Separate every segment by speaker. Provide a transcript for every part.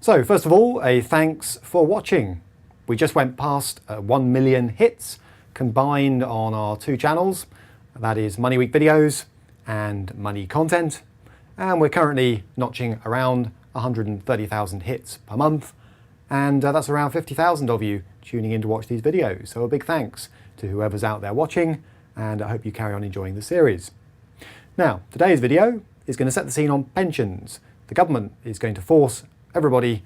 Speaker 1: So first of all, a thanks for watching. We just went past 1 million hits combined on our two channels. That is Money Week videos and money content. And we're currently notching around 130,000 hits per month. And that's around 50,000 of you tuning in to watch these videos. So a big thanks to whoever's out there watching, and I hope you carry on enjoying the series. Now, today's video is going to set the scene on pensions. The government is going to force everybody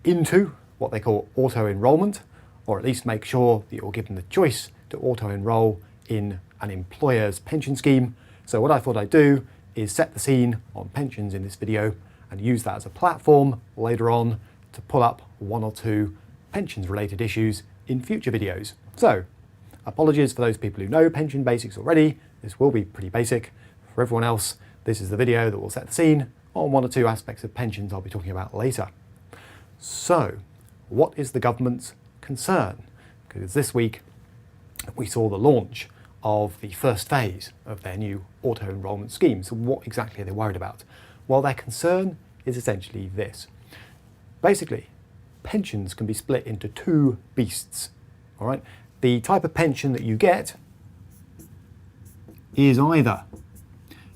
Speaker 1: into what they call auto-enrolment, or at least make sure that you're given the choice to auto-enroll in an employer's pension scheme. So what I thought I'd do is set the scene on pensions in this video and use that as a platform later on to pull up one or two pensions related issues in future videos. So apologies for those people who know pension basics already. This will be pretty basic. For everyone else, this is the video that will set the scene on one or two aspects of pensions I'll be talking about later. So, what is the government's concern? Because this week we saw the launch of the first phase of their new auto-enrolment scheme. So what exactly are they worried about? Well, their concern is essentially this. Basically, pensions can be split into two beasts. All right? The type of pension that you get is either,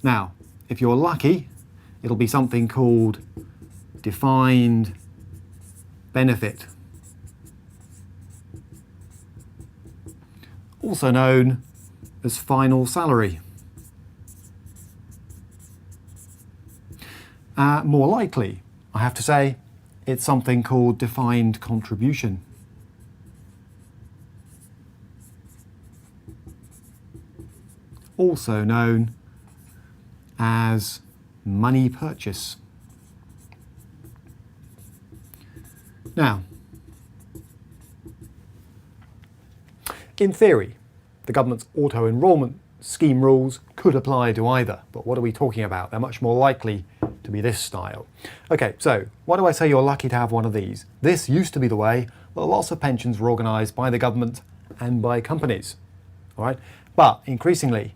Speaker 1: now, if you're lucky, it'll be something called defined benefit, also known as final salary. More likely, I have to say, it's something called defined contribution. Also known as money purchase. Now, in theory, the government's auto-enrolment scheme rules could apply to either, but what are we talking about? They're much more likely to be this style. Okay, so why do I say you're lucky to have one of these? This used to be the way that lots of pensions were organised by the government and by companies, all right? But increasingly,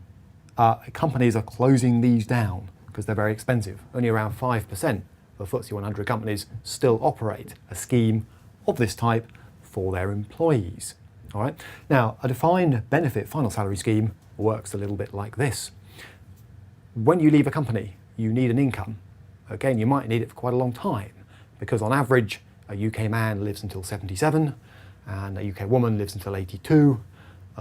Speaker 1: companies are closing these down because they're very expensive. Only around 5% of FTSE 100 companies still operate a scheme of this type for their employees. All right. Now, a defined benefit final salary scheme works a little bit like this. When you leave a company, you need an income. Again, you might need it for quite a long time because on average, a UK man lives until 77 and a UK woman lives until 82,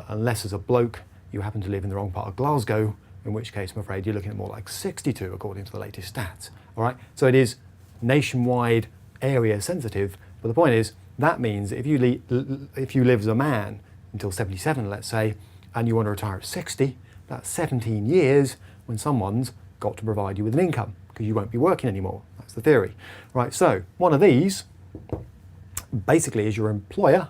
Speaker 1: unless as a bloke you happen to live in the wrong part of Glasgow, in which case I'm afraid you're looking at more like 62 according to the latest stats. All right, so it is nationwide area sensitive, but the point is that means if you live as a man until 77, let's say, and you want to retire at 60, that's 17 years when someone's got to provide you with an income because you won't be working anymore. That's the theory. Right, so one of these basically is your employer,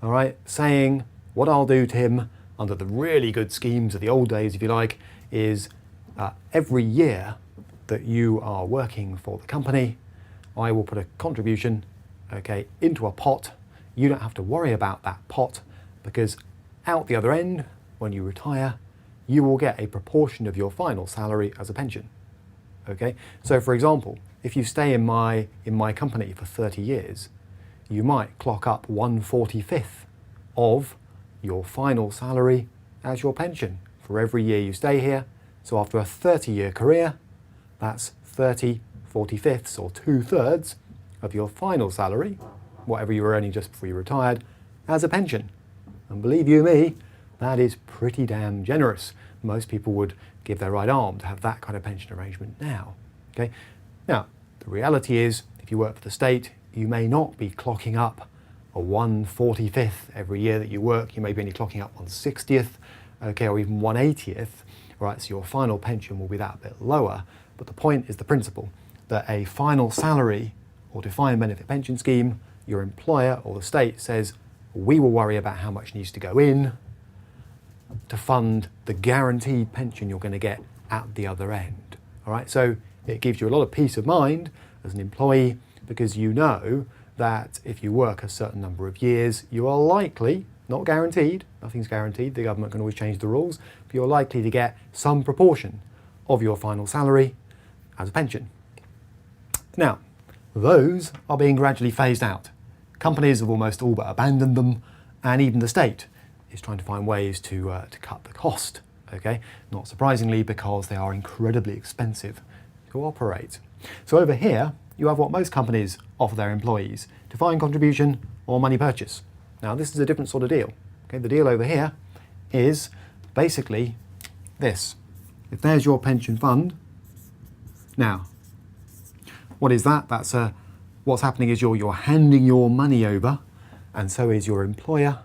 Speaker 1: all right, saying what I'll do to him under the really good schemes of the old days, if you like, is every year that you are working for the company, I will put a contribution, okay, into a pot. You don't have to worry about that pot because out the other end, when you retire, you will get a proportion of your final salary as a pension. Okay, so for example, if you stay in my company for 30 years, you might clock up 1/45th of your final salary as your pension for every year you stay here. So after a 30-year career, that's 30 45ths or 2/3 of your final salary, whatever you were earning just before you retired, as a pension. And believe you me, that is pretty damn generous. Most people would give their right arm to have that kind of pension arrangement now. Okay. Now, the reality is, if you work for the state, you may not be clocking up a 1/45th every year that you work. You may be only clocking up 1/60th, okay, or even 1/80th. Right, so your final pension will be that bit lower. But the point is the principle that a final salary or defined benefit pension scheme, your employer or the state says, we will worry about how much needs to go in to fund the guaranteed pension you're going to get at the other end. All right, so it gives you a lot of peace of mind as an employee because you know that if you work a certain number of years, you are likely, not guaranteed, nothing's guaranteed, the government can always change the rules, but you're likely to get some proportion of your final salary as a pension. Now, those are being gradually phased out. Companies have almost all but abandoned them, and even the state is trying to find ways to cut the cost, okay? Not surprisingly, because they are incredibly expensive to operate. So over here, you have what most companies offer their employees: defined contribution or money purchase. Now, this is a different sort of deal. Okay, the deal over here is basically this. If there's your pension fund, now, what is that? That's what's happening is you're handing your money over, and so is your employer,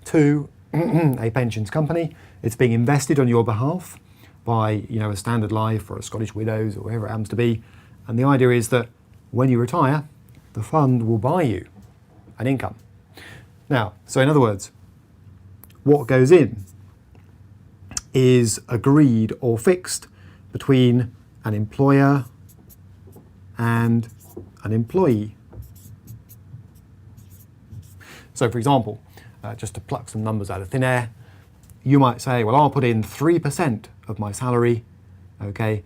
Speaker 1: to a pensions company. It's being invested on your behalf by, a Standard Life or a Scottish Widows or whoever it happens to be. And the idea is that when you retire, the fund will buy you an income. Now, so in other words, what goes in is agreed or fixed between an employer and an employee. So for example, just to pluck some numbers out of thin air, you might say, well, I'll put in 3% of my salary, okay,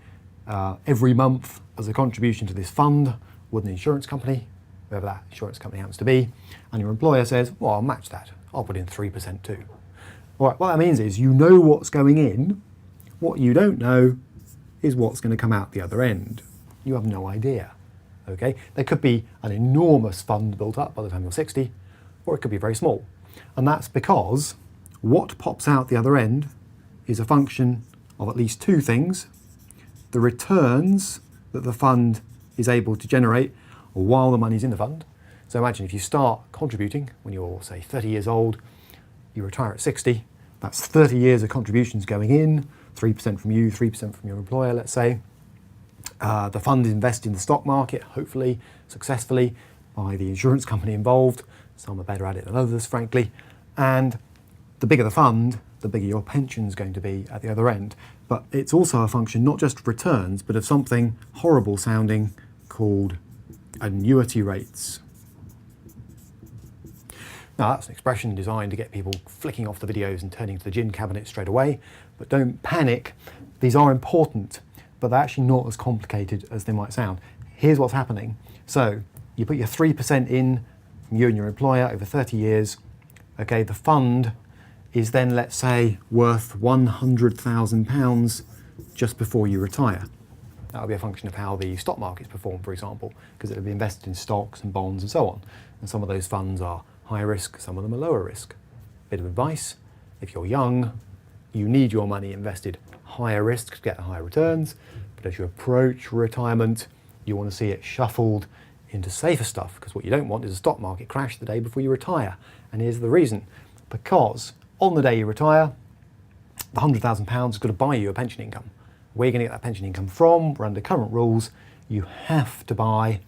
Speaker 1: every month as a contribution to this fund with an insurance company, whoever that insurance company happens to be, and your employer says, well, I'll match that. I'll put in 3% too. All right, what that means is you know what's going in. What you don't know is what's going to come out the other end. You have no idea, okay? There could be an enormous fund built up by the time you're 60, or it could be very small. And that's because what pops out the other end is a function of at least two things: the returns that the fund is able to generate while the money's in the fund. So imagine if you start contributing when you're, say, 30 years old, you retire at 60, that's 30 years of contributions going in, 3% from you, 3% from your employer, let's say. The fund is invested in the stock market, hopefully successfully, by the insurance company involved. Some are better at it than others, frankly. And the bigger the fund, the bigger your pension's going to be at the other end. But it's also a function not just of returns, but of something horrible sounding called annuity rates. Now, that's an expression designed to get people flicking off the videos and turning to the gin cabinet straight away. But don't panic. These are important, but they're actually not as complicated as they might sound. Here's what's happening. So you put your 3% in from you and your employer over 30 years. Okay, the fund is then, let's say, worth £100,000 just before you retire. That'll be a function of how the stock markets perform, for example, because it'll be invested in stocks and bonds and so on. And some of those funds are high risk, some of them are lower risk. Bit of advice: if you're young, you need your money invested higher risk to get higher returns. But as you approach retirement, you want to see it shuffled into safer stuff, because what you don't want is a stock market crash the day before you retire. And here's the reason: because on the day you retire, the £100,000 is going to buy you a pension income. Where are you going to get that pension income from? Well, under current rules, you have to buy,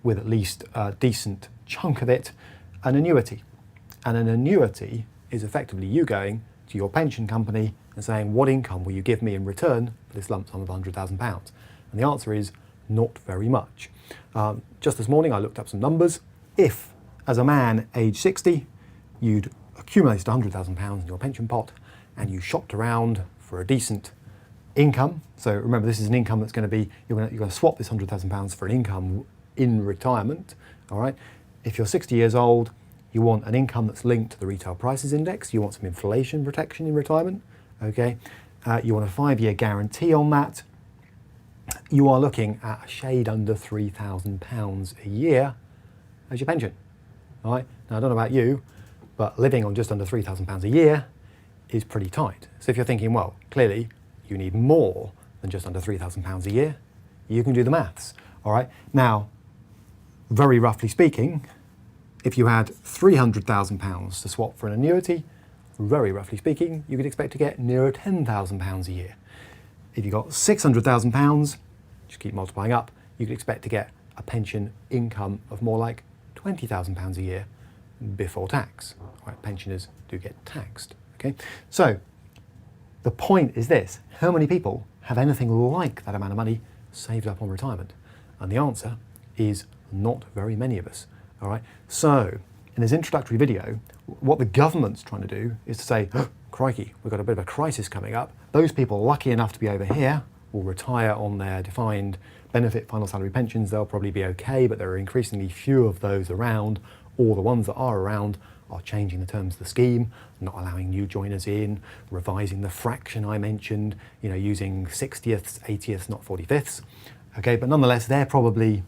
Speaker 1: with at least a decent chunk of it, an annuity. And an annuity is effectively you going to your pension company and saying, what income will you give me in return for this lump sum of £100,000? And the answer is not very much. Just this morning, I looked up some numbers. If, as a man age 60, you'd accumulated £100,000 in your pension pot and you shopped around for a decent income, so remember, this is an income that's going to be, you're going to swap this £100,000 for an income in retirement, all right? If you're 60 years old, you want an income that's linked to the retail prices index, you want some inflation protection in retirement, okay? You want a 5-year guarantee on that. You are looking at a shade under £3,000 a year as your pension, all right? Now, I don't know about you, but living on just under £3,000 a year is pretty tight. So if you're thinking, well, clearly you need more than just under £3,000 a year, you can do the maths, all right? Now, very roughly speaking, if you had £300,000 to swap for an annuity, very roughly speaking, you could expect to get nearer £10,000 a year. If you got £600,000, just keep multiplying up, you could expect to get a pension income of more like £20,000 a year before tax. Right, pensioners do get taxed, okay? So the point is this: how many people have anything like that amount of money saved up on retirement? And the answer is not very many of us, all right? So in this introductory video, what the government's trying to do is to say, oh, crikey, we've got a bit of a crisis coming up. Those people lucky enough to be over here will retire on their defined benefit final salary pensions, they'll probably be okay, but there are increasingly few of those around, or the ones that are around are changing the terms of the scheme, not allowing new joiners in, revising the fraction I mentioned, using 60ths, 80ths, not 45ths. Okay, but nonetheless, they're probably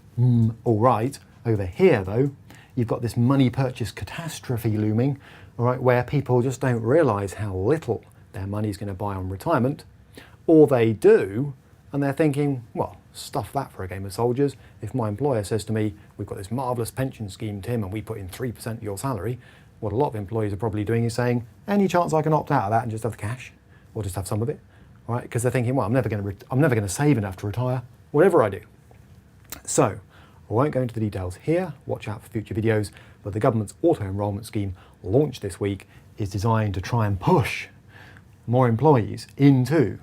Speaker 1: all right. Over here, though, you've got this money purchase catastrophe looming, all right, where people just don't realise how little their money's going to buy on retirement, or they do, and they're thinking, well, stuff that for a game of soldiers. If my employer says to me, we've got this marvellous pension scheme, Tim, and we put in 3% of your salary, what a lot of employees are probably doing is saying, any chance I can opt out of that and just have the cash, or just have some of it, right? Because they're thinking, well, I'm never going to save enough to retire, whatever I do. So, I won't go into the details here, watch out for future videos, but the government's auto-enrolment scheme launched this week is designed to try and push more employees into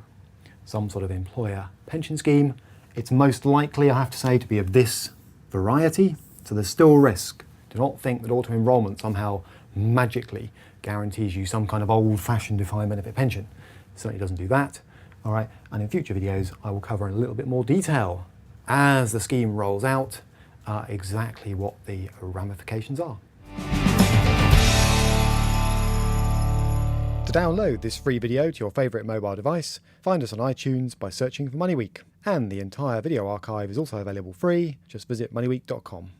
Speaker 1: some sort of employer pension scheme. It's most likely, I have to say, to be of this variety, so there's still risk. Do not think that auto-enrolment somehow magically guarantees you some kind of old-fashioned defined benefit pension. It certainly doesn't do that. All right, and in future videos, I will cover in a little bit more detail as the scheme rolls out exactly what the ramifications are. To download this free video to your favourite mobile device, find us on iTunes by searching for Money Week. And the entire video archive is also available free. Just visit moneyweek.com.